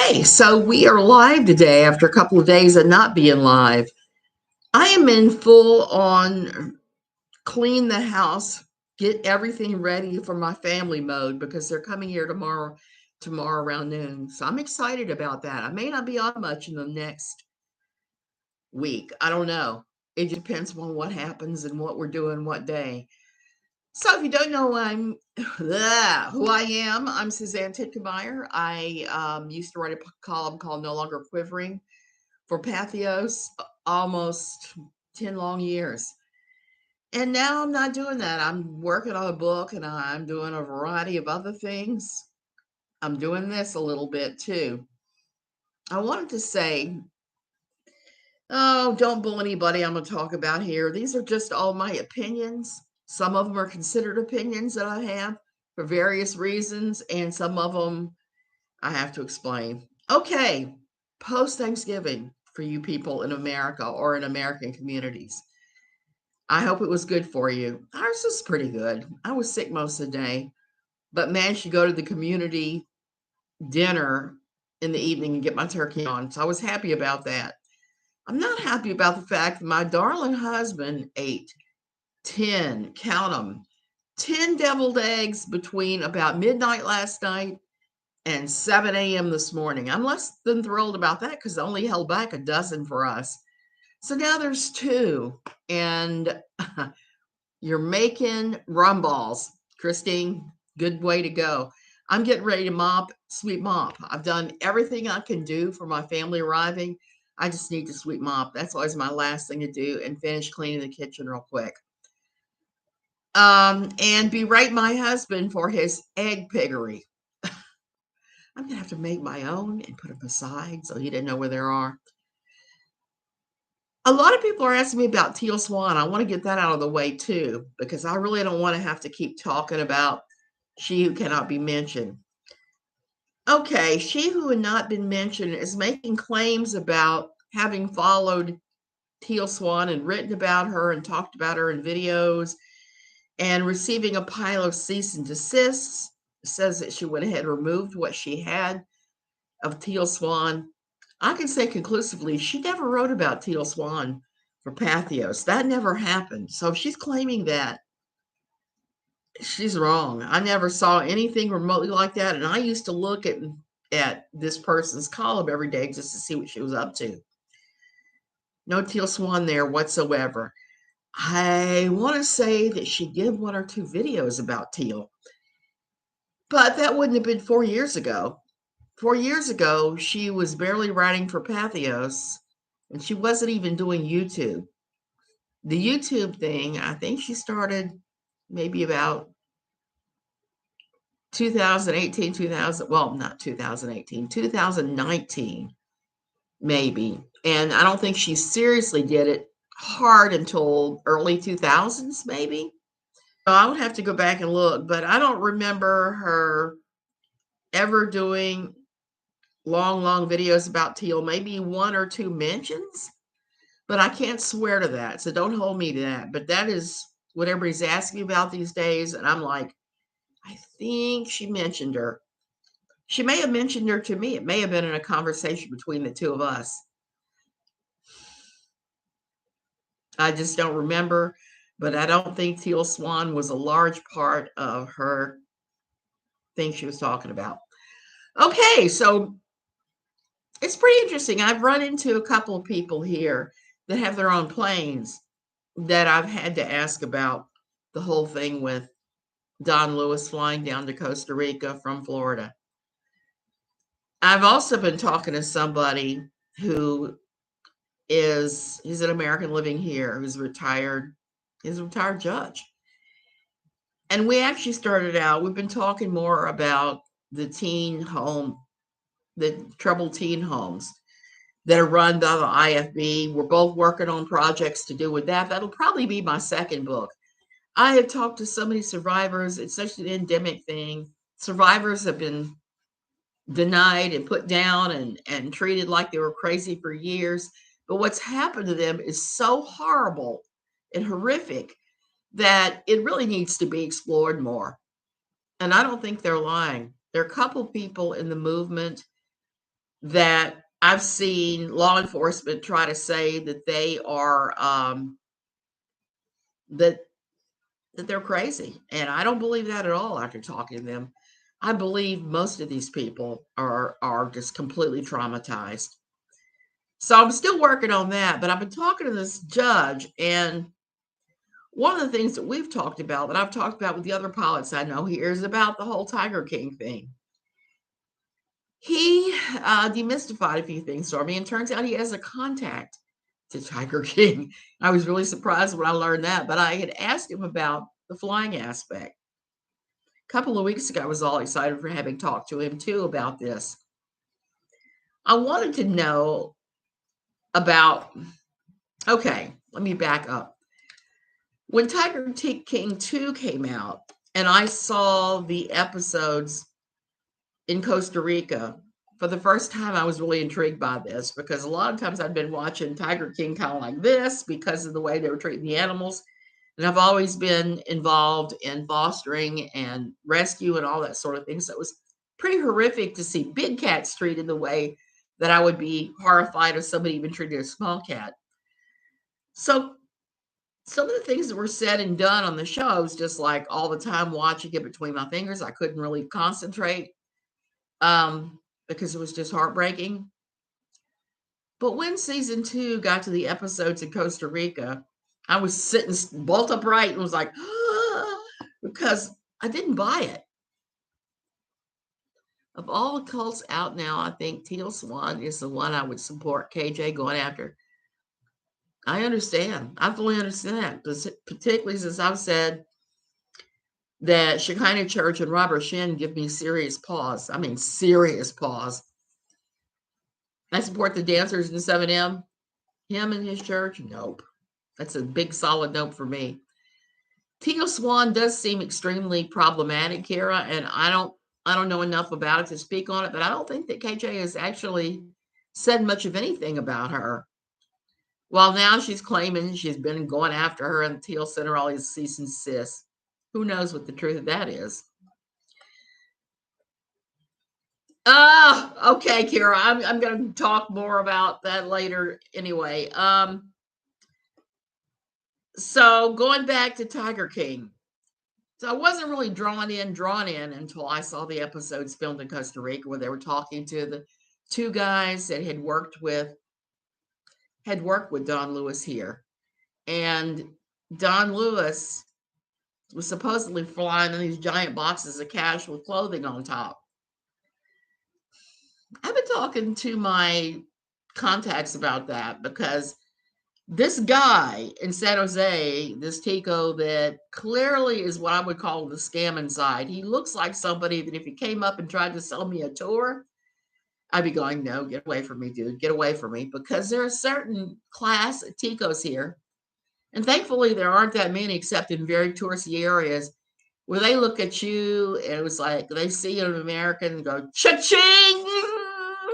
Okay, so we are live today after a couple of days of not being live. I am in full on clean the house, get everything ready for my family mode because they're coming here tomorrow around noon. So I'm excited about that. I may not be on much in the next week. I don't know. It just depends on what happens and what we're doing what day. So if you don't know who I am, I'm Suzanne Titkemeyer. I used to write a column called No Longer Quivering for Pathos almost 10 long years. And now I'm not doing that. I'm working on a book and I'm doing a variety of other things. I'm doing this a little bit too. I wanted to say, oh, don't bully anybody I'm going to talk about here. These are just all my opinions. Some of them are considered opinions that I have for various reasons, and some of them I have to explain. Okay, post Thanksgiving for you people in America or in American communities. I hope it was good for you. Ours was pretty good. I was sick most of the day, but managed to go to the community dinner in the evening and get my turkey on. So I was happy about that. I'm not happy about the fact that my darling husband ate 10, count them, 10 deviled eggs between about midnight last night and 7 a.m. this morning. I'm less than thrilled about that because I only held back a dozen for us. So now there's two, and you're making rum balls, Christine. Good way to go. I'm getting ready to sweep mop. I've done everything I can do for my family arriving. I just need to sweep mop. That's always my last thing to do and finish cleaning the kitchen real quick. And berate my husband for his egg piggery. I'm gonna have to make my own and put them aside so he didn't know where they are. A lot of people are asking me about teal swan. I want to get that out of the way too, because I really don't want to have to keep talking about she who cannot be mentioned. Okay, she who had not been mentioned is making claims about having followed teal swan and written about her and talked about her in videos and receiving a pile of cease and desists. Says that she went ahead and removed what she had of teal swan. I can say conclusively she never wrote about teal swan for Pathos. That never happened. So if she's claiming that, she's wrong. I never saw anything remotely like that. And I used to look at this person's column every day just to see what she was up to. No teal swan there whatsoever. I want to say that she did one or two videos about teal, but that wouldn't have been 4 years ago. 4 years ago, she was barely writing for Pathos, and she wasn't even doing YouTube. The YouTube thing, I think she started maybe about 2018, 2000, well, not 2018, 2019, maybe. And I don't think she seriously did it hard until early 2000s, maybe. So I would have to go back and look, but I don't remember her ever doing long videos about teal, maybe one or two mentions, but I can't swear to that. So don't hold me to that. But that is what everybody's asking about these days. And I'm like, I think she mentioned her. She may have mentioned her to me. It may have been in a conversation between the two of us. I just don't remember, but I don't think teal swan was a large part of her thing she was talking about. Okay, so it's pretty interesting. I've run into a couple of people here that have their own planes that I've had to ask about the whole thing with Don Lewis flying down to Costa Rica from Florida. I've also been talking to somebody who he's an American living here who's retired. He's a retired judge. And we actually started out, we've been talking more about the troubled teen homes that are run by the IFB. We're both working on projects to do with that. That'll probably be my second book. I have talked to so many survivors. It's such an endemic thing. Survivors have been denied and put down and treated like they were crazy for years. But what's happened to them is so horrible and horrific that it really needs to be explored more. And I don't think they're lying. There are a couple people in the movement that I've seen law enforcement try to say that they are that that they're crazy, and I don't believe that at all after talking to them. I believe most of these people are just completely traumatized. So I'm still working on that, but I've been talking to this judge, and one of the things that we've talked about, that I've talked about with the other pilots I know here, is about the whole Tiger King thing. He demystified a few things for me, and turns out he has a contact to Tiger King. I was really surprised when I learned that, but I had asked him about the flying aspect. A couple of weeks ago, I was all excited for having talked to him too about this. I wanted to know about, okay, let me back up. When Tiger King 2 came out, and I saw the episodes in Costa Rica, for the first time, I was really intrigued by this because a lot of times I've been watching Tiger King kind of like this because of the way they were treating the animals. And I've always been involved in fostering and rescue and all that sort of thing. So it was pretty horrific to see big cats treated the way that I would be horrified if somebody even treated a small cat. So some of the things that were said and done on the show, I was just like all the time watching it between my fingers. I couldn't really concentrate because it was just heartbreaking. But when season 2 got to the episodes in Costa Rica, I was sitting bolt upright and was like, because I didn't buy it. Of all the cults out now, I think Teal Swan is the one I would support KJ going after. I understand. I fully understand that, particularly since I've said that Shekinah Church and Robert Shin give me serious pause. I mean, serious pause. I support the dancers in 7M. Him and his church, nope. That's a big solid nope for me. Teal Swan does seem extremely problematic, Kara, and I don't know enough about it to speak on it, but I don't think that KJ has actually said much of anything about her. While now she's claiming she's been going after her and Teal sent her all these cease and desist. Who knows what the truth of that is? Okay, Kara. I'm going to talk more about that later anyway. So going back to Tiger King. So I wasn't really drawn in until I saw the episodes filmed in Costa Rica where they were talking to the two guys that had worked with Don Lewis here. And Don Lewis was supposedly flying in these giant boxes of cash with clothing on top. I've been talking to my contacts about that because this guy in San Jose, this Tico that clearly is what I would call the scam inside. He looks like somebody that if he came up and tried to sell me a tour, I'd be going, no, get away from me, dude. Get away from me. Because there are certain class Ticos here. And thankfully, there aren't that many except in very touristy areas where they look at you and it was like they see an American and go, cha-ching,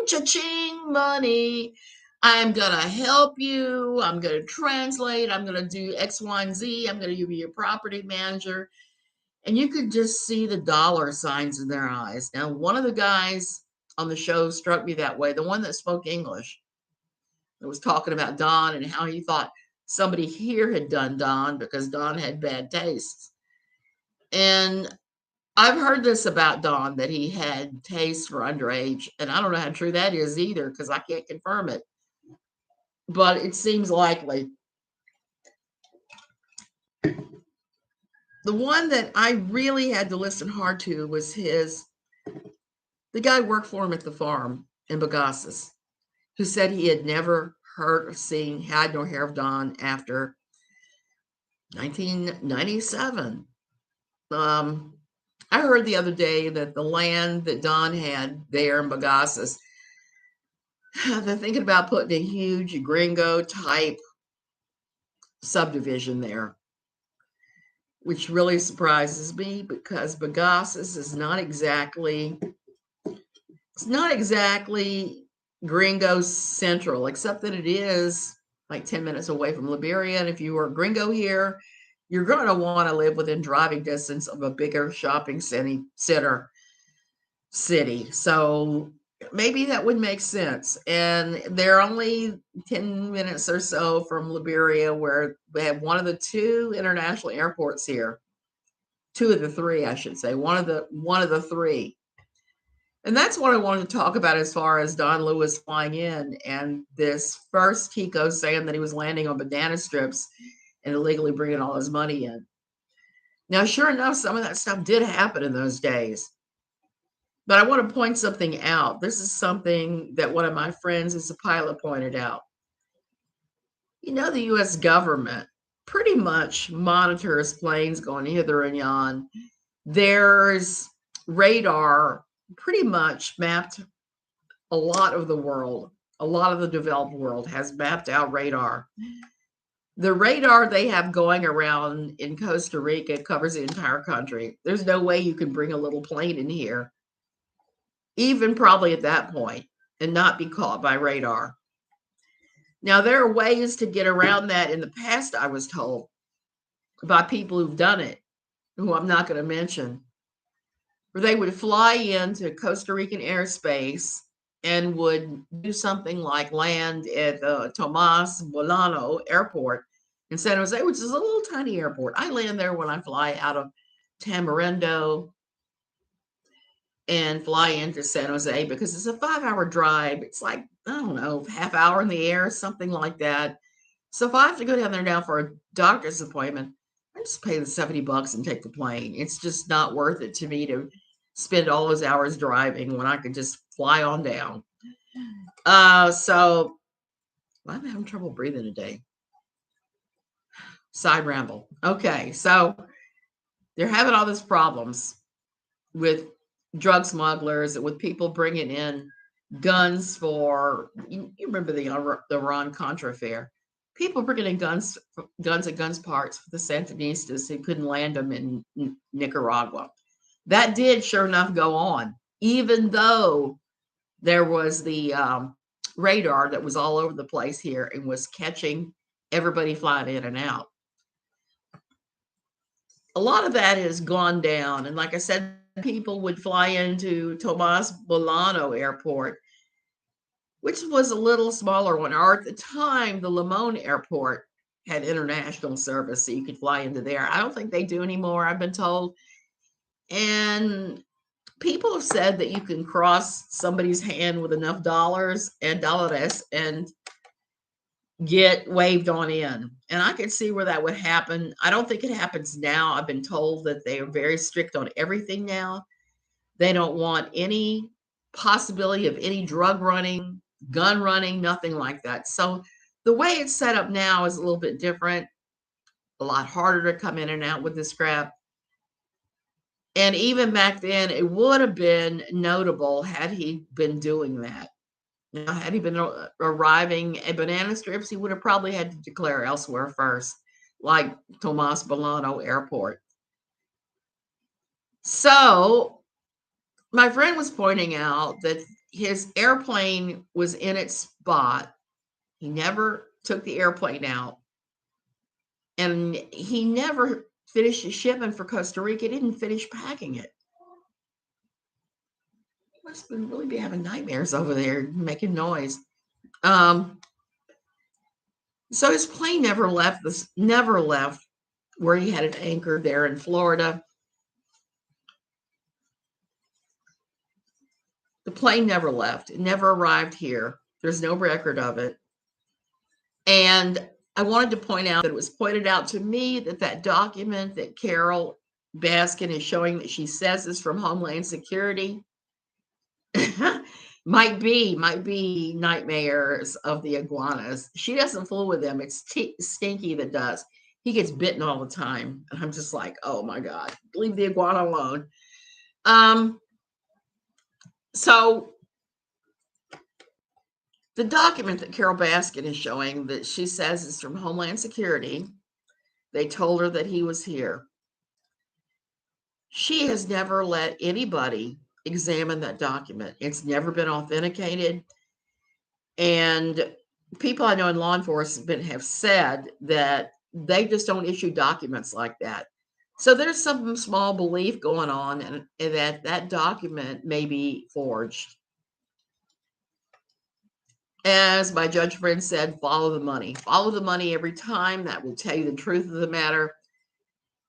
cha-ching, money. I'm going to help you. I'm going to translate. I'm going to do X, Y, and Z. I'm going to be your property manager. And you could just see the dollar signs in their eyes. Now, one of the guys on the show struck me that way, the one that spoke English, that was talking about Don and how he thought somebody here had done Don because Don had bad tastes. And I've heard this about Don, that he had taste for underage, and I don't know how true that is either because I can't confirm it. But it seems likely. The one that I really had to listen hard to was the guy who worked for him at the farm in Bagasis, who said he had never heard or seen, had nor hair of Don after 1997. I heard the other day that the land that Don had there in Bagasis, they're thinking about putting a huge gringo type subdivision there, which really surprises me because Bagasis is not exactly, it's not exactly gringo central, except that it is like 10 minutes away from Liberia. And if you are a gringo here, you're going to want to live within driving distance of a bigger shopping city. So maybe that would make sense. And they're only 10 minutes or so from Liberia, where we have one of the two international airports here. Two of the three, I should say. One of the three. And that's what I wanted to talk about as far as Don Lewis flying in. And this first Tico saying that he was landing on banana strips and illegally bringing all his money in. Now, sure enough, some of that stuff did happen in those days. But I want to point something out. This is something that one of my friends who's a pilot pointed out. The U.S. government pretty much monitors planes going hither and yon. There's radar pretty much mapped a lot of the world. A lot of the developed world has mapped out radar. The radar they have going around in Costa Rica covers the entire country. There's no way you can bring a little plane in here, even probably at that point, and not be caught by radar. Now, there are ways to get around that in the past, I was told, by people who've done it, who I'm not going to mention, where they would fly into Costa Rican airspace and would do something like land at Tomas Bolano Airport in San Jose, which is a little tiny airport. I land there when I fly out of Tamarindo and fly into San Jose because it's a 5-hour drive. It's like, I don't know, half hour in the air, something like that. So if I have to go down there now for a doctor's appointment, I just pay the $70 and take the plane. It's just not worth it to me to spend all those hours driving when I could just fly on down. So I'm having trouble breathing today. Side ramble. Okay, so they're having all these problems with drug smugglers and with people bringing in guns for, you remember the Iran-Contra affair. People bringing in guns and guns parts for the Sandinistas who couldn't land them in Nicaragua. That did, sure enough, go on, even though there was the radar that was all over the place here and was catching everybody flying in and out. A lot of that has gone down. And like I said, people would fly into Tomas Bolano Airport, which was a little smaller one. Or at the time, the Limon Airport had international service, so you could fly into there. I don't think they do anymore, I've been told. And people have said that you can cross somebody's hand with enough dollars and dólares and get waved on in. And I could see where that would happen. I don't think it happens now. I've been told that they are very strict on everything now. They don't want any possibility of any drug running, gun running, nothing like that. So the way it's set up now is a little bit different, a lot harder to come in and out with this crap. And even back then, it would have been notable had he been doing that. Now, had he been arriving at banana strips, he would have probably had to declare elsewhere first, like Tomas Bolano Airport. So my friend was pointing out that his airplane was in its spot. He never took the airplane out. And he never finished his shipment for Costa Rica. He didn't finish packing it. He must really be having nightmares over there, making noise. So his plane never left where he had it anchored there in Florida. The plane never left. It never arrived here. There's no record of it. And I wanted to point out that it was pointed out to me that that document that Carole Baskin is showing that she says is from Homeland Security might be nightmares of the iguanas. She doesn't fool with them. It's Stinky that does. He gets bitten all the time. And I'm just like, oh my God, leave the iguana alone. So the document that Carole Baskin is showing that she says is from Homeland Security, they told her that he was here. She has never let anybody examine that document. It's never been authenticated. And people I know in law enforcement have said that they just don't issue documents like that. So there's some small belief going on and that that document may be forged. As my judge friend said, follow the money. Follow the money every time. That will tell you the truth of the matter.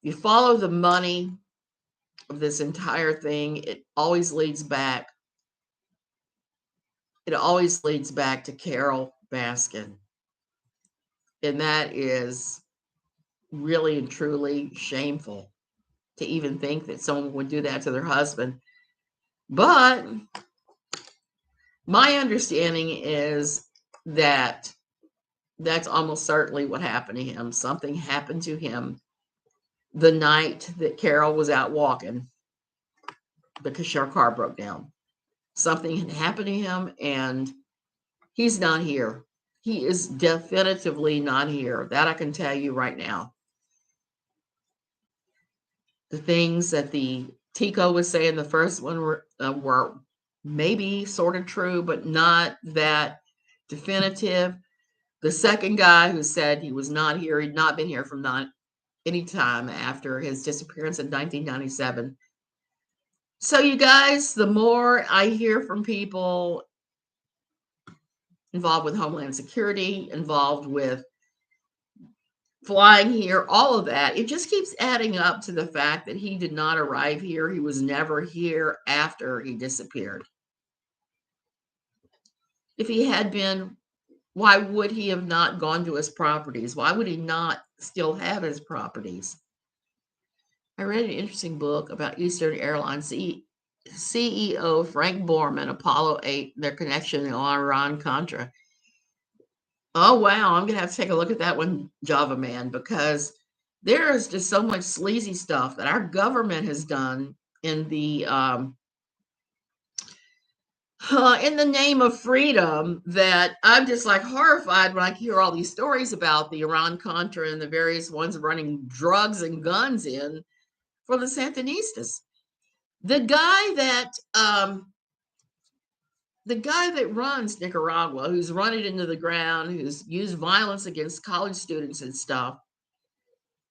If you follow the money of this entire thing, it always leads back. It always leads back to Carole Baskin. And that is really and truly shameful to even think that someone would do that to their husband. But my understanding is that that's almost certainly what happened to him. Something happened to him the night that Carole was out walking because her car broke down. Something had happened to him, and he's not here. He is definitively not here. That I can tell you right now. The things that the Tico was saying, the first one were maybe sort of true, but not that definitive. The second guy who said he was not here, he'd not been here from not any time after his disappearance in 1997. So, you guys, the more I hear from people involved with Homeland Security, involved with flying here, all of that, it just keeps adding up to the fact that he did not arrive here. He was never here after he disappeared. If he had been, why would he have not gone to his properties? Why would he not still have his properties? I read an interesting book about Eastern Airlines CEO Frank Borman, Apollo 8, their connection to Iran-Contra. Oh, wow. I'm going to have to take a look at that one, Java Man, because there is just so much sleazy stuff that our government has done in the name of freedom that I'm just like horrified when I hear all these stories about the Iran-Contra and the various ones running drugs and guns in for the Sandinistas. The guy that runs Nicaragua, who's run it into the ground, who's used violence against college students and stuff,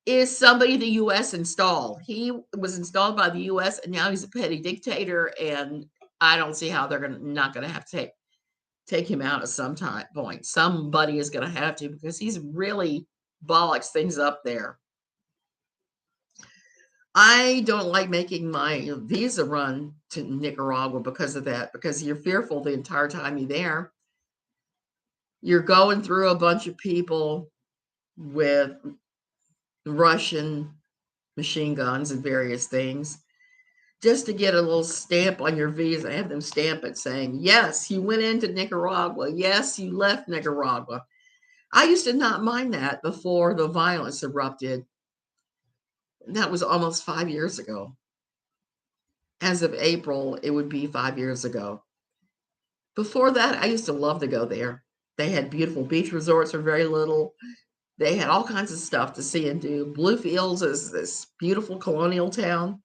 is somebody the U.S. installed. He was installed by the U.S. and now he's a petty dictator, and I don't see how they're not going to have to take him out at some point. Somebody is going to have to, because he's really bollocks things up there. I don't like making my visa run to Nicaragua because of that, because you're fearful the entire time you're there. You're going through a bunch of people with Russian machine guns and various things just to get a little stamp on your visa. Have them stamp it saying, yes, you went into Nicaragua. Yes, you left Nicaragua. I used to not mind that before the violence erupted. That was almost 5 years ago. As of April, it would be 5 years ago. Before that, I used to love to go there. They had beautiful beach resorts for very little. They had all kinds of stuff to see and do. Bluefields is this beautiful colonial town.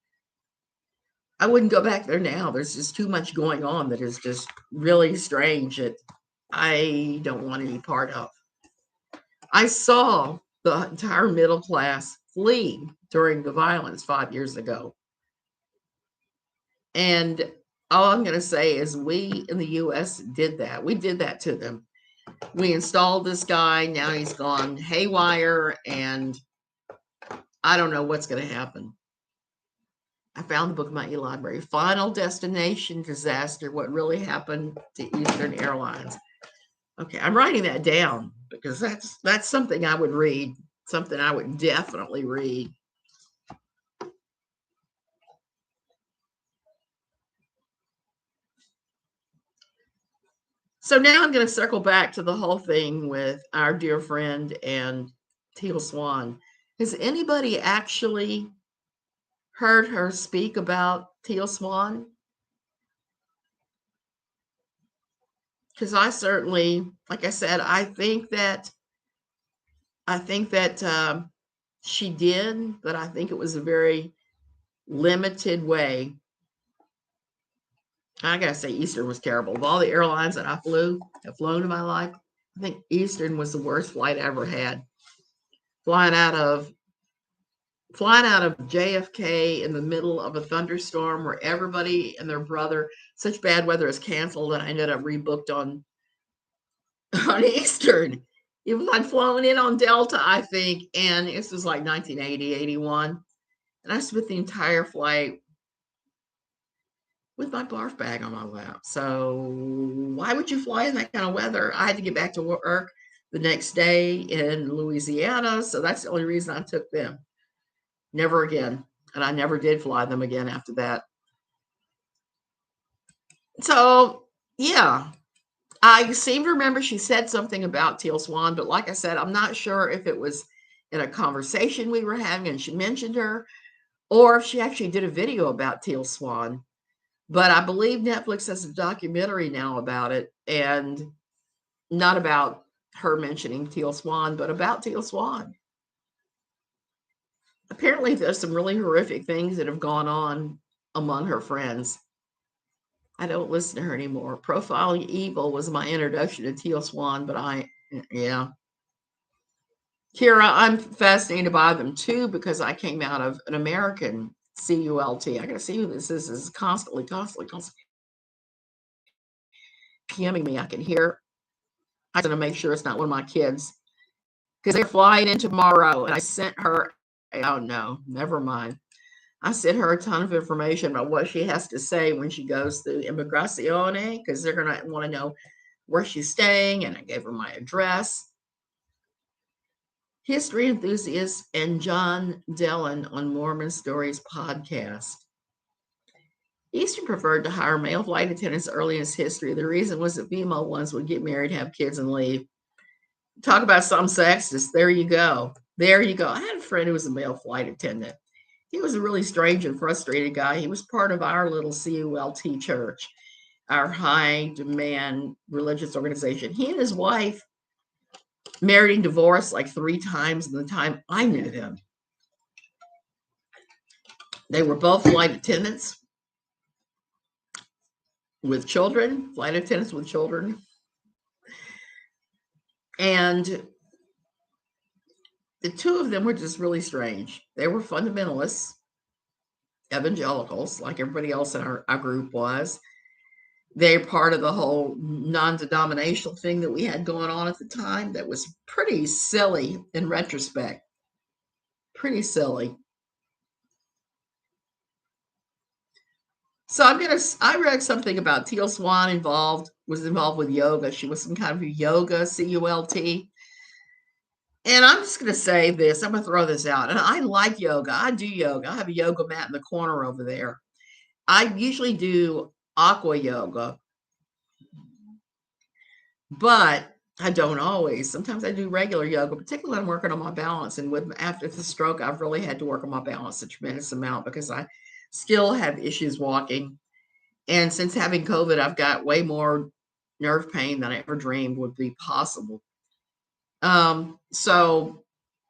I wouldn't go back there now. There's just too much going on that is just really strange that I don't want any part of. I saw the entire middle class flee during the violence 5 years ago. And all I'm going to say is we in the U.S. did that. We did that to them. We installed this guy. Now he's gone haywire, and I don't know what's going to happen. I found the book in my e-library, Final Destination Disaster, What Really Happened to Eastern Airlines. Okay, I'm writing that down because that's something I would read, something I would definitely read. So now I'm going to circle back to the whole thing with our dear friend and Teal Swan. Has anybody actually heard her speak about Teal Swan? Because I certainly, like I said, I think that she did, but I think it was a very limited way. I gotta say, Eastern was terrible. Of all the airlines that have flown in my life, I think Eastern was the worst flight I ever had. Flying out of JFK in the middle of a thunderstorm where everybody and their brother, such bad weather is canceled, and I ended up rebooked on on Eastern. It was I'd flown in on Delta, I think, and this was like 1980, 81. And I spent the entire flight with my barf bag on my lap. So why would you fly in that kind of weather? I had to get back to work the next day in Louisiana. So that's the only reason I took them. Never again. And I never did fly them again after that. So, yeah, I seem to remember she said something about teal swan, but like I said, I'm not sure if it was in a conversation we were having and she mentioned her, or if she actually did a video about teal swan. But I believe Netflix has a documentary now about it, and not about her mentioning teal swan, but about teal swan. Apparently, there's some really horrific things that have gone on among her friends. I don't listen to her anymore. Profiling Evil was my introduction to teal swan, but yeah. Kira, I'm fascinated by them too because I came out of an American CULT. I gotta see who this is. This is constantly PMing me. I can hear. I gotta make sure it's not one of my kids because they're flying in tomorrow. And I sent her, oh no, never mind. I sent her a ton of information about what she has to say when she goes through Immigrazione because they're gonna want to know where she's staying, and I gave her my address. History enthusiast and John Dillon on Mormon Stories podcast. Eastern preferred to hire male flight attendants early in its history. The reason was that female ones would get married, have kids, and leave. Talk about some sexist. There you go. There you go. I had a friend who was a male flight attendant. He was a really strange and frustrated guy. He was part of our little CULT church, our high demand religious organization. He and his wife married and divorced like 3 times in the time I knew them. They were both flight attendants with children, flight attendants with children. And the two of them were just really strange. They were fundamentalists, evangelicals, like everybody else in our group was. They're part of the whole non-denominational thing that we had going on at the time that was pretty silly in retrospect. Pretty silly. So I read something about Teal Swan was involved with yoga. She was some kind of a yoga CULT. And I'm just going to say this. I'm going to throw this out. And I like yoga. I do yoga. I have a yoga mat in the corner over there. I usually do aqua yoga, but I don't always. Sometimes I do regular yoga, particularly when I'm working on my balance. And after the stroke, I've really had to work on my balance a tremendous amount because I still have issues walking. And since having COVID, I've got way more nerve pain than I ever dreamed would be possible. So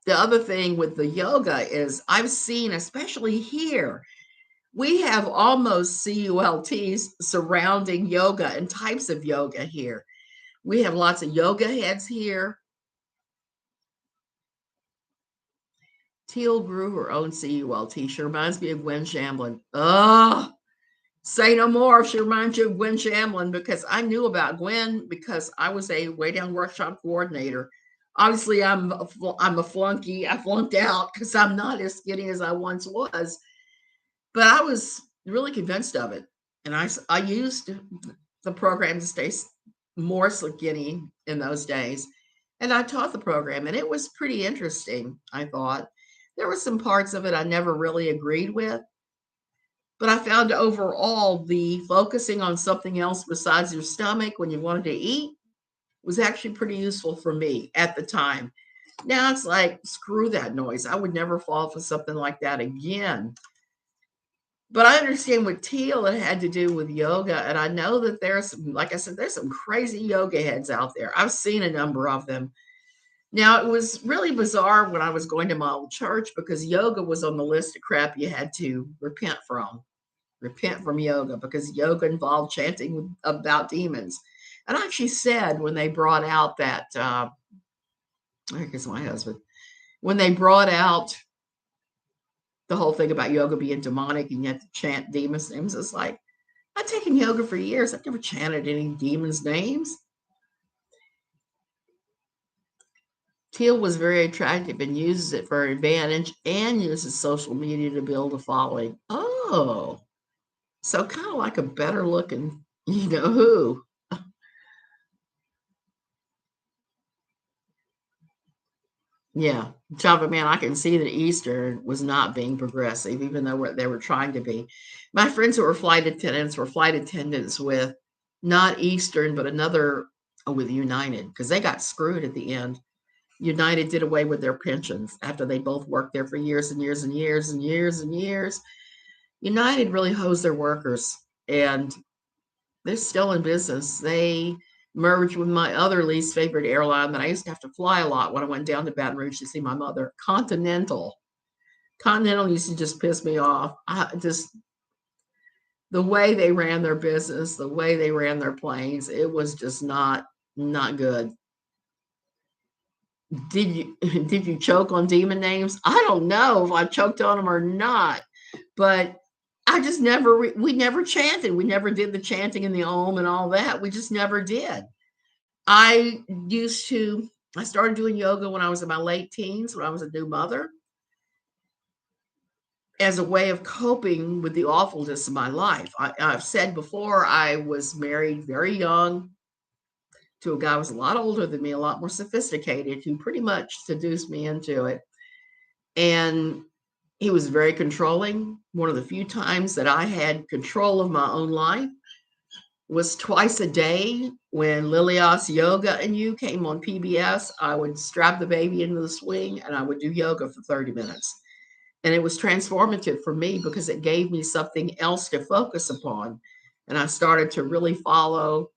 the other thing with the yoga is I've seen, especially here, we have almost CULTs surrounding yoga and types of yoga here. We have lots of yoga heads here. Teal grew her own CULT. She reminds me of Gwen Shamblin. Oh, say no more. She reminds you of Gwen Shamblin because I knew about Gwen because I was a way down workshop coordinator. Obviously, I'm a flunky. I flunked out because I'm not as skinny as I once was. But I was really convinced of it. And I used the program to stay more skinny in those days. And I taught the program, and it was pretty interesting, I thought. There were some parts of it I never really agreed with. But I found overall the focusing on something else besides your stomach when you wanted to eat was actually pretty useful for me at the time. Now it's like, screw that noise. I would never fall for something like that again. But I understand with Teal, it had to do with yoga. And I know that there's, like I said, there's some crazy yoga heads out there. I've seen a number of them. Now, it was really bizarre when I was going to my old church because yoga was on the list of crap you had to repent from. Repent from yoga because yoga involved chanting about demons. And I actually said when they brought out that, I guess my husband, when they brought out the whole thing about yoga being demonic and you have to chant demons' names, it's like, I've taken yoga for years. I've never chanted any demons' names. Teal was very attractive and uses it for advantage and uses social media to build a following. Oh, so kind of like a better looking, you know who? Yeah, Java man, I can see that Easter was not being progressive, even though they were trying to be. My friends who were flight attendants were flight attendants with not Eastern, but another with United because they got screwed at the end. United did away with their pensions after they both worked there for years and years and years and years and years. United really hosed their workers, and they're still in business. They merged with my other least favorite airline that I used to have to fly a lot when I went down to Baton Rouge to see my mother, Continental. Continental used to just piss me off. Just the way they ran their business, the way they ran their planes, it was just not good. Did you did you choke on demon names? I don't know if I choked on them or not, but I just we never chanted. We never did the chanting and the Om and all that. We just never did. I used to I started doing yoga when I was in my late teens, when I was a new mother, as a way of coping with the awfulness of my life. I've said before, I was married very young to a guy who was a lot older than me, a lot more sophisticated, who pretty much seduced me into it. And he was very controlling. One of the few times that I had control of my own life was twice a day when Lilias Yoga and You came on PBS. I would strap the baby into the swing and I would do yoga for 30 minutes. And it was transformative for me because it gave me something else to focus upon. And I started to really follow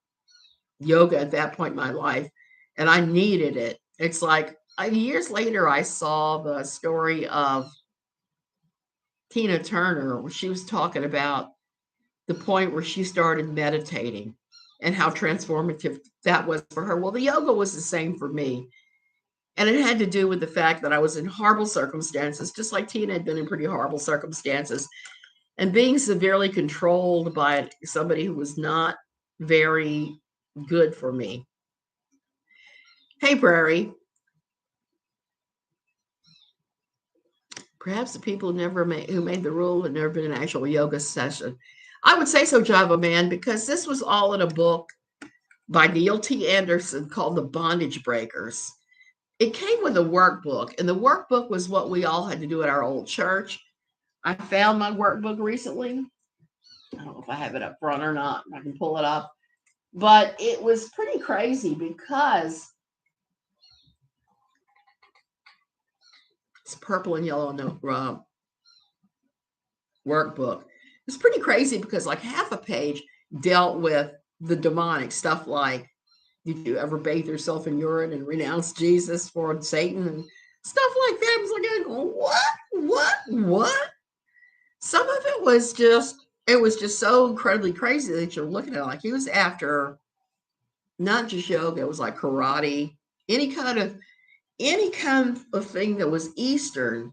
yoga at that point in my life. And I needed it. It's like years later, I saw the story of Tina Turner, where she was talking about the point where she started meditating and how transformative that was for her. Well, the yoga was the same for me. And it had to do with the fact that I was in horrible circumstances, just like Tina had been in pretty horrible circumstances, and being severely controlled by somebody who was not very good for me. Hey, Prairie, perhaps the people who made the rule had never been in an actual yoga session. I would say so, Java Man, because this was all in a book by Neil T. Anderson called The Bondage Breakers. It came with a workbook, and the workbook was what we all had to do at our old church. I found my workbook recently. I don't know if I have it up front or not. I can pull it up. But it was pretty crazy because it's purple and yellow in the workbook. It's pretty crazy because like half a page dealt with the demonic stuff like, did you ever bathe yourself in urine and renounce Jesus for Satan and stuff like that? I was like, what? Some of it was just so incredibly crazy that you're looking at it like he was after not just yoga, it was like karate, any kind of thing that was Eastern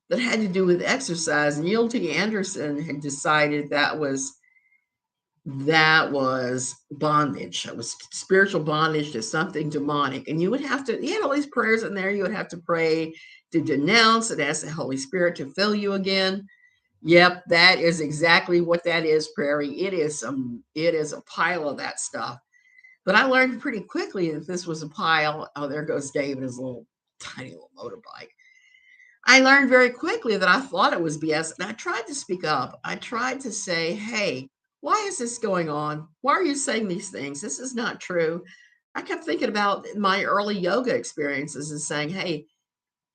that had to do with exercise. Neil T. Anderson had decided that was bondage. It was spiritual bondage to something demonic. And you had all these prayers in there. You would have to pray to denounce and ask the Holy Spirit to fill you again. Yep, that is exactly what that is, Prairie. It is a pile of that stuff. But I learned pretty quickly that this was a pile. Oh, there goes Dave and his little tiny little motorbike. I learned very quickly that I thought it was BS, and I tried to speak up. I tried to say, hey, why is this going on? Why are you saying these things? This is not true. I kept thinking about my early yoga experiences and saying, hey,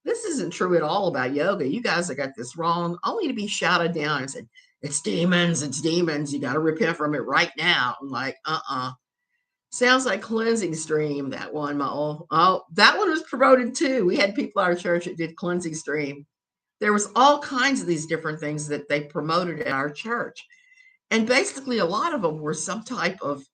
this isn't true at all about yoga. You guys have got this wrong, only to be shouted down and said, it's demons, it's demons. You got to repent from it right now. I'm like, sounds like cleansing stream. That one, that one was promoted too. We had people at our church that did cleansing stream. There was all kinds of these different things that they promoted at our church, and basically a lot of them were some type of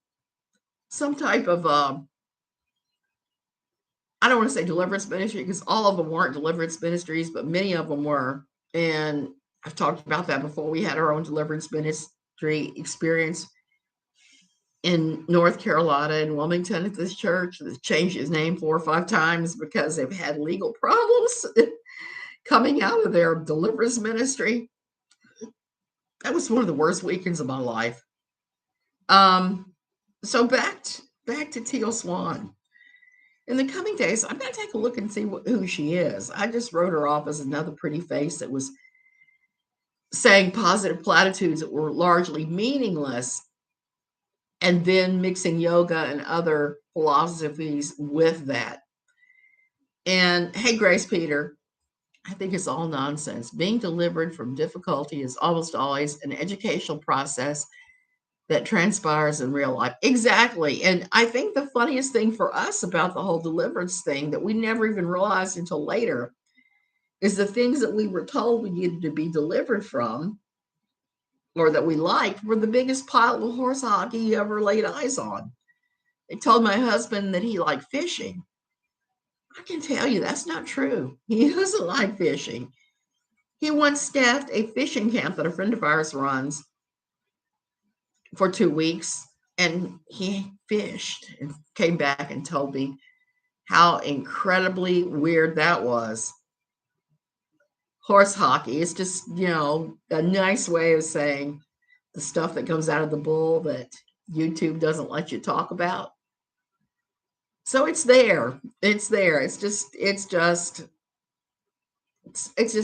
I don't want to say deliverance ministry because all of them weren't deliverance ministries, but many of them were. And I've talked about that before. We had our own deliverance ministry experience. in North Carolina in Wilmington at this church that's changed his name 4 or 5 times because they've had legal problems coming out of their deliverance ministry. That was one of the worst weekends of my life. Um, so back to Teal Swan. In the coming days, I'm going to take a look and see who she is. I just wrote her off as another pretty face that was saying positive platitudes that were largely meaningless and then mixing yoga and other philosophies with that. And hey, Grace Peter, I think it's all nonsense. Being delivered from difficulty is almost always an educational process that transpires in real life. Exactly. And I think the funniest thing for us about the whole deliverance thing that we never even realized until later is the things that we were told we needed to be delivered from or that we liked were the biggest pile of horse hockey you ever laid eyes on. They told my husband that he liked fishing. I can tell you that's not true. He doesn't like fishing. He once staffed a fishing camp that a friend of ours runs for 2 weeks, and he fished and came back and told me how incredibly weird that was. Horse hockey is just, a nice way of saying the stuff that comes out of the bull that YouTube doesn't let you talk about. So it's there. It's there. It's just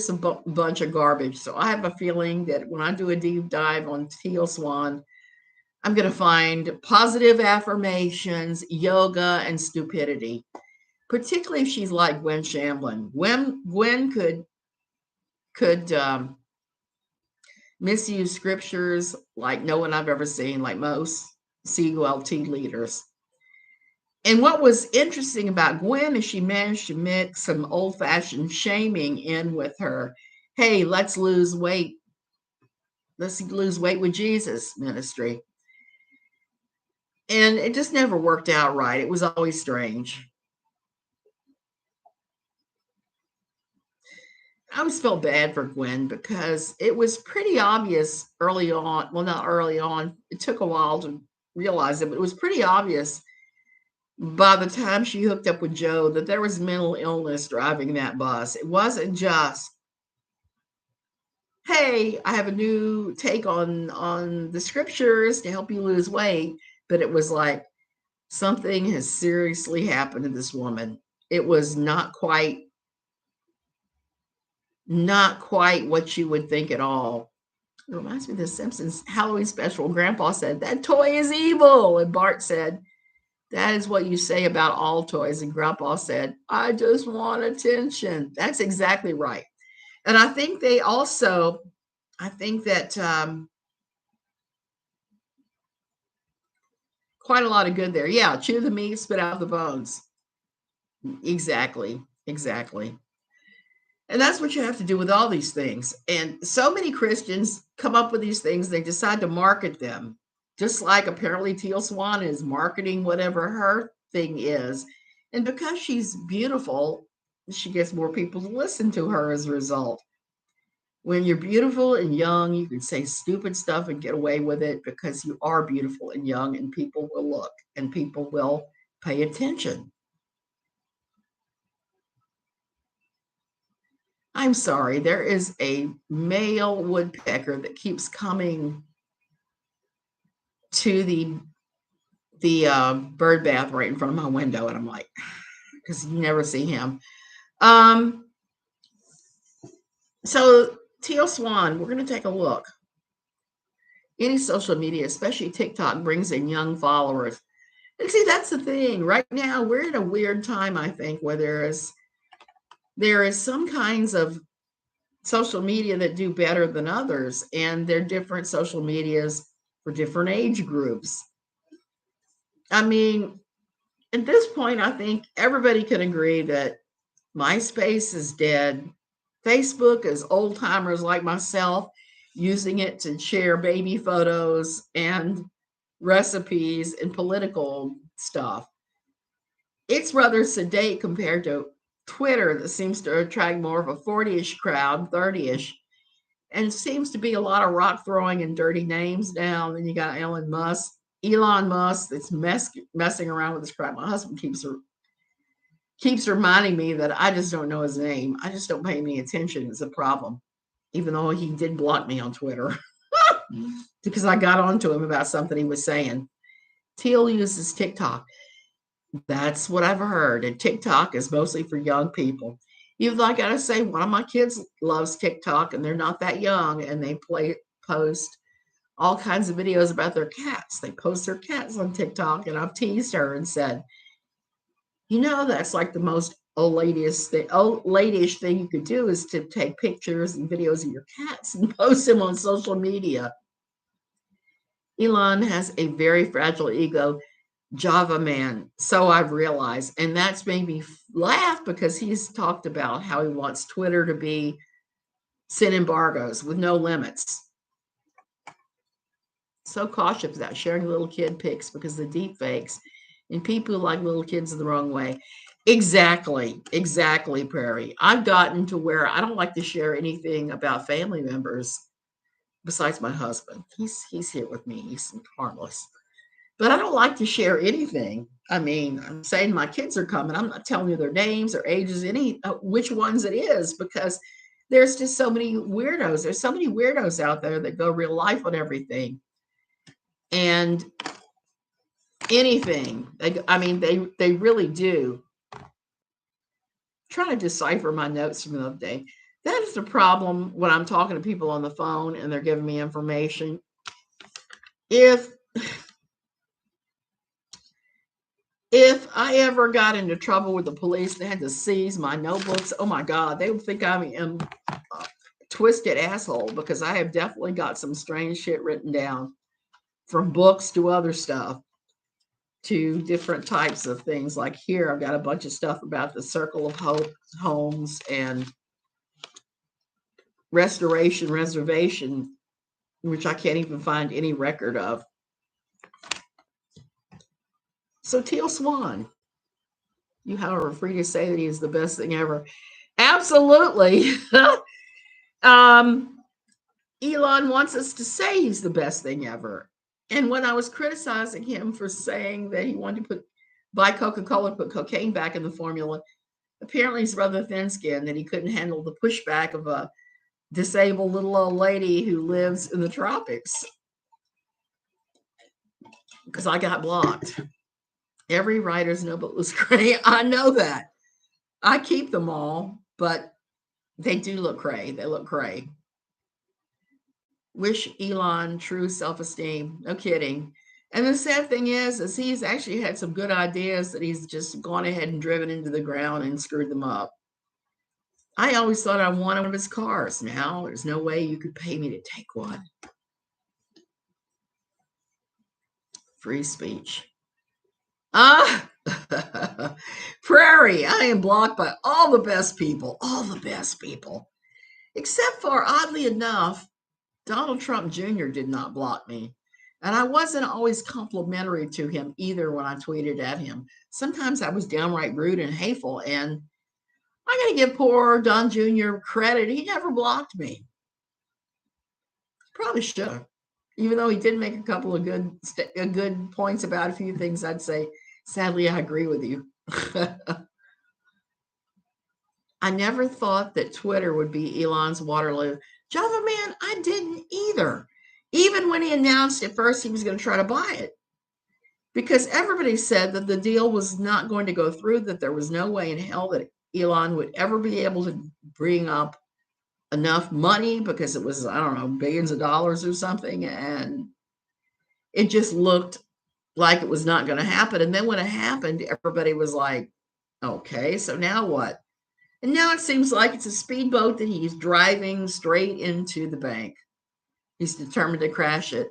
a bunch of garbage. So I have a feeling that when I do a deep dive on Teal Swan, I'm going to find positive affirmations, yoga, and stupidity, particularly if she's like Gwen Shamblin. Gwen could misuse scriptures like no one I've ever seen, like most CULT leaders. And what was interesting about Gwen is she managed to mix some old-fashioned shaming in with her, hey, let's lose weight. Let's lose weight with Jesus ministry. And it just never worked out right. It was always strange. I always felt bad for Gwen because it was pretty obvious early on. Well, not early on. It took a while to realize it, but it was pretty obvious by the time she hooked up with Joe that there was mental illness driving that bus. It wasn't just, hey, I have a new take on the scriptures to help you lose weight, but it was like something has seriously happened to this woman. It was not quite what you would think at all. It reminds me of the Simpsons Halloween special. Grandpa said, that toy is evil. And Bart said, that is what you say about all toys. And Grandpa said, I just want attention. That's exactly right. And I think that quite a lot of good there. Yeah, chew the meat, spit out the bones. Exactly. Exactly. And that's what you have to do with all these things. And so many Christians come up with these things, they decide to market them, just like apparently Teal Swan is marketing whatever her thing is. And because she's beautiful, she gets more people to listen to her as a result. When you're beautiful and young, you can say stupid stuff and get away with it because you are beautiful and young, and people will look and people will pay attention. I'm sorry, there is a male woodpecker that keeps coming to the bird bath right in front of my window, and I'm like, because you never see him. Um, so Teal Swan, we're going to take a look. Any social media, especially TikTok, brings in young followers. And see, that's the thing. Right now, we're in a weird time, I think, where there is some kinds of social media that do better than others, and they're different social medias for different age groups. I mean, at this point, I think everybody can agree that MySpace is dead. Facebook is old timers like myself using it to share baby photos and recipes and political stuff. It's rather sedate compared to Twitter that seems to attract more of a 40-ish crowd, 30-ish, and seems to be a lot of rock throwing and dirty names now. Then you got Elon Musk. Elon Musk that's messing around with this crap. My husband keeps reminding me that I just don't know his name. I just don't pay any attention. It's a problem, even though he did block me on Twitter because I got onto him about something he was saying. Teal uses TikTok. That's what I've heard. And TikTok is mostly for young people. Even though I gotta say, one of my kids loves TikTok, and they're not that young, and they post all kinds of videos about their cats. They post their cats on TikTok, and I've teased her and said, that's like the most old ladyish thing you could do is to take pictures and videos of your cats and post them on social media. Elon has a very fragile ego, Java man, so I've realized. And that's made me laugh because he's talked about how he wants Twitter to be send embargoes with no limits. So cautious about sharing little kid pics because the deep fakes and people like little kids the wrong way. Exactly, Prairie. I've gotten to where I don't like to share anything about family members besides my husband. He's here with me. He's harmless. But I don't like to share anything. I mean, I'm saying my kids are coming. I'm not telling you their names or ages, which ones it is, because there's just so many weirdos. There's so many weirdos out there that go real life on everything. And anything. They really do. Trying to decipher my notes from the other day. That is the problem when I'm talking to people on the phone and they're giving me information. If I ever got into trouble with the police, they had to seize my notebooks. Oh my God, they would think I am a twisted asshole because I have definitely got some strange shit written down, from books to other stuff to different types of things. Like here, I've got a bunch of stuff about the Circle of Hope homes and reservation, which I can't even find any record of. So Teal Swan, you, however, free to say that he is the best thing ever. Absolutely. Elon wants us to say he's the best thing ever. And when I was criticizing him for saying that he wanted to buy Coca-Cola, put cocaine back in the formula, apparently he's rather thin-skinned, that he couldn't handle the pushback of a disabled little old lady who lives in the tropics. Because I got blocked. Every writer's notebook was great. I know that. I keep them all, but they do look gray. They look gray. Wish Elon true self-esteem. No kidding. And the sad thing is he's actually had some good ideas that he's just gone ahead and driven into the ground and screwed them up. I always thought I wanted one of his cars. Now there's no way you could pay me to take one. Free speech. Prairie, I am blocked by all the best people, except for, oddly enough, Donald Trump Jr. did not block me. And I wasn't always complimentary to him either when I tweeted at him. Sometimes I was downright rude and hateful, and I got to give poor Don Jr. credit. He never blocked me. Probably should have. Even though he did make a couple of good points about a few things, I'd say, sadly, I agree with you. I never thought that Twitter would be Elon's Waterloo. Java man, I didn't either. Even when he announced at first he was going to try to buy it. Because everybody said that the deal was not going to go through, that there was no way in hell that Elon would ever be able to bring up enough money, because it was, I don't know, billions of dollars or something. And it just looked like it was not going to happen. And then when it happened, everybody was like, okay, so now what? And now it seems like it's a speedboat that he's driving straight into the bank. He's determined to crash it.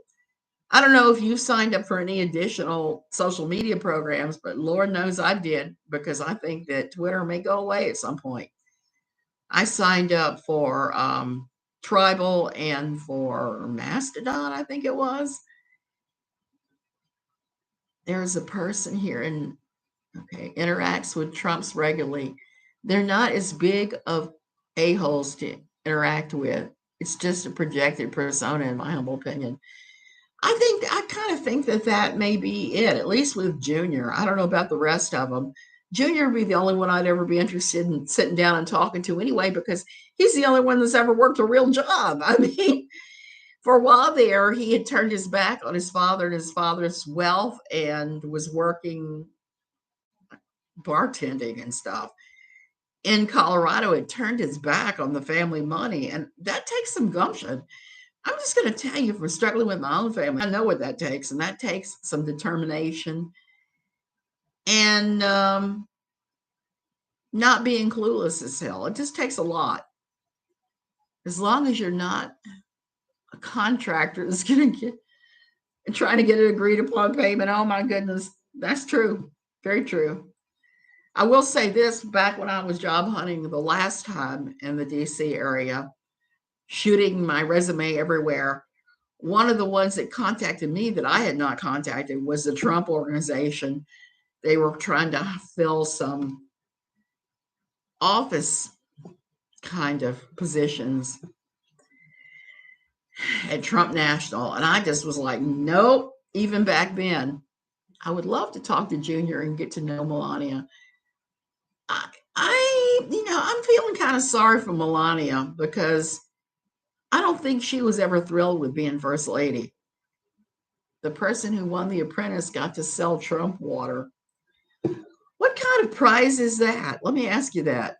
I don't know if you signed up for any additional social media programs, but Lord knows I did, because I think that Twitter may go away at some point. I signed up for Tribal and for Mastodon, I think it was. There's a person here interacts with Trumps regularly. They're not as big of a-holes to interact with. It's just a projected persona, in my humble opinion. I kind of think that that may be it, at least with Junior. I don't know about the rest of them. Junior would be the only one I'd ever be interested in sitting down and talking to anyway, because he's the only one that's ever worked a real job. I mean, for a while there, he had turned his back on his father and his father's wealth and was working bartending and stuff. In Colorado, had turned his back on the family money, and that takes some gumption. I'm just going to tell you, from struggling with my own family, I know what that takes, and that takes some determination and not being clueless as hell. It just takes a lot. As long as you're not a contractor that's going to get and trying to get an agreed upon payment. Oh my goodness, that's true. Very true. I will say this: back when I was job hunting the last time in the DC area, shooting my resume everywhere, one of the ones that contacted me that I had not contacted was the Trump organization. They were trying to fill some office kind of positions at Trump National. And I just was like, nope, even back then. I would love to talk to Junior and get to know Melania. I'm feeling kind of sorry for Melania because I don't think she was ever thrilled with being First Lady. The person who won The Apprentice got to sell Trump water. What kind of prize is that? Let me ask you that.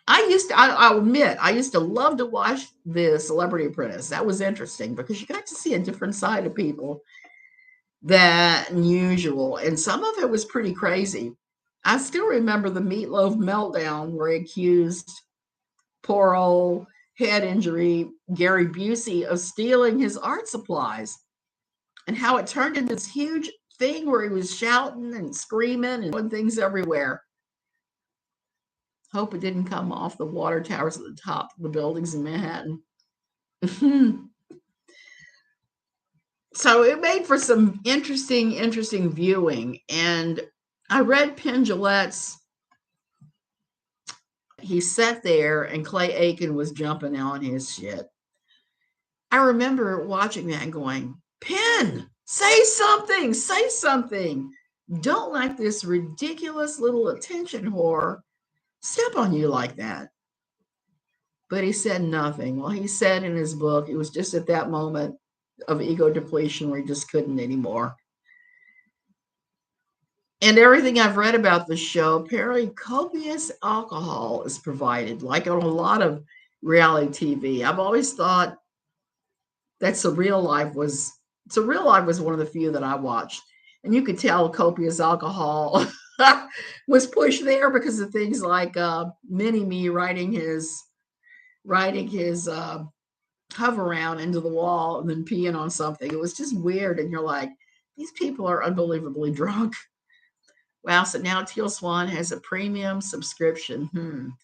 I'll admit, I used to love to watch the Celebrity Apprentice. That was interesting because you got to see a different side of people than usual. And some of it was pretty crazy. I still remember the meatloaf meltdown where he accused poor old head injury Gary Busey of stealing his art supplies, and how it turned into this huge thing where he was shouting and screaming and doing things everywhere. Hope it didn't come off the water towers at the top of the buildings in Manhattan. So it made for some interesting viewing. And I read Penn Jillette's. He sat there and Clay Aiken was jumping on his shit. I remember watching that and going, Penn, say something. Don't let this ridiculous little attention whore step on you like that. But he said nothing. Well, he said in his book, it was just at that moment of ego depletion where he just couldn't anymore. And everything I've read about the show, apparently copious alcohol is provided, like on a lot of reality TV. I've always thought that Surreal Life was one of the few that I watched. And you could tell copious alcohol was pushed there because of things like Mini-Me riding his hover around into the wall and then peeing on something. It was just weird. And you're like, these people are unbelievably drunk. Wow. So now Teal Swan has a premium subscription.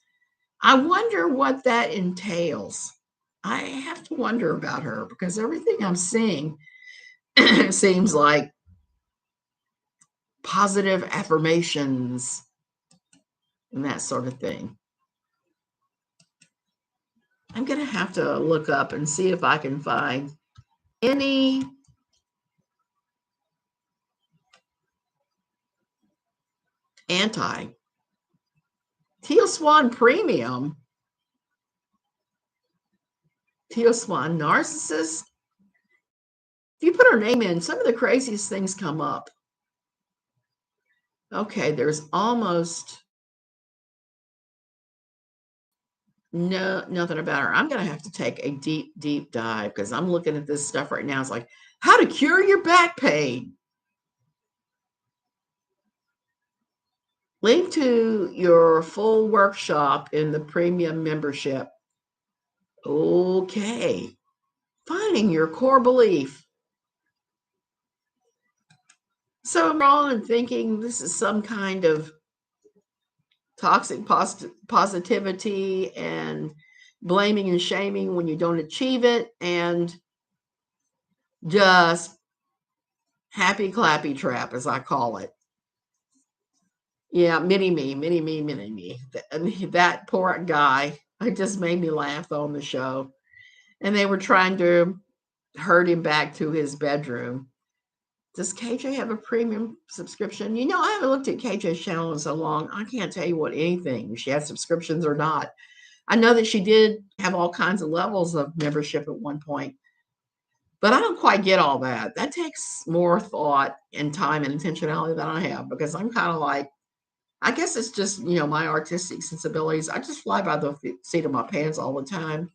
I wonder what that entails. I have to wonder about her because everything I'm seeing seems like positive affirmations and that sort of thing. I'm going to have to look up and see if I can find any Teal Swan premium. Teal Swan narcissist. If you put her name in, some of the craziest things come up. Okay, there's almost nothing about her. I'm going to have to take a deep dive because I'm looking at this stuff right now. It's like how to cure your back pain. Link to your full workshop in the premium membership. Okay. Finding your core belief. So I'm wrong in thinking this is some kind of toxic positivity and blaming and shaming when you don't achieve it, and just happy clappy trap, as I call it. Yeah, mini-me. That poor guy, it just made me laugh on the show. And they were trying to herd him back to his bedroom. Does KJ have a premium subscription? You know, I haven't looked at KJ's channel in so long. I can't tell you what anything, if she has subscriptions or not. I know that she did have all kinds of levels of membership at one point, but I don't quite get all that. That takes more thought and time and intentionality than I have, because I'm kind of like, I guess it's just, my artistic sensibilities. I just fly by the seat of my pants all the time.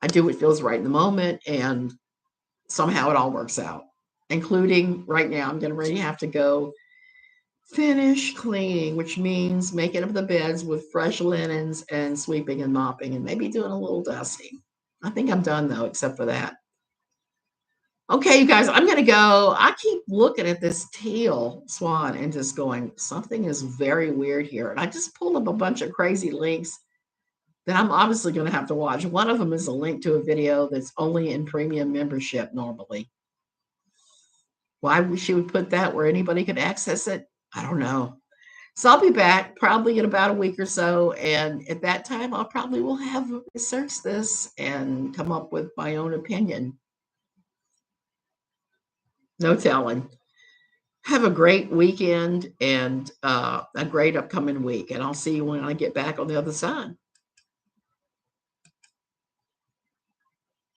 I do what feels right in the moment, and somehow it all works out, including right now. I'm getting ready to have to go finish cleaning, which means making up the beds with fresh linens and sweeping and mopping and maybe doing a little dusting. I think I'm done though, except for that. Okay, you guys, I'm going to go. I keep looking at this teal swan and just going, something is very weird here. And I just pulled up a bunch of crazy links that I'm obviously going to have to watch. One of them is a link to a video that's only in premium membership normally. Why she would put that where anybody could access it, I don't know. So I'll be back probably in about a week or so. And at that time, I'll probably will have researched this and come up with my own opinion. No telling. Have a great weekend and a great upcoming week. And I'll see you when I get back on the other side.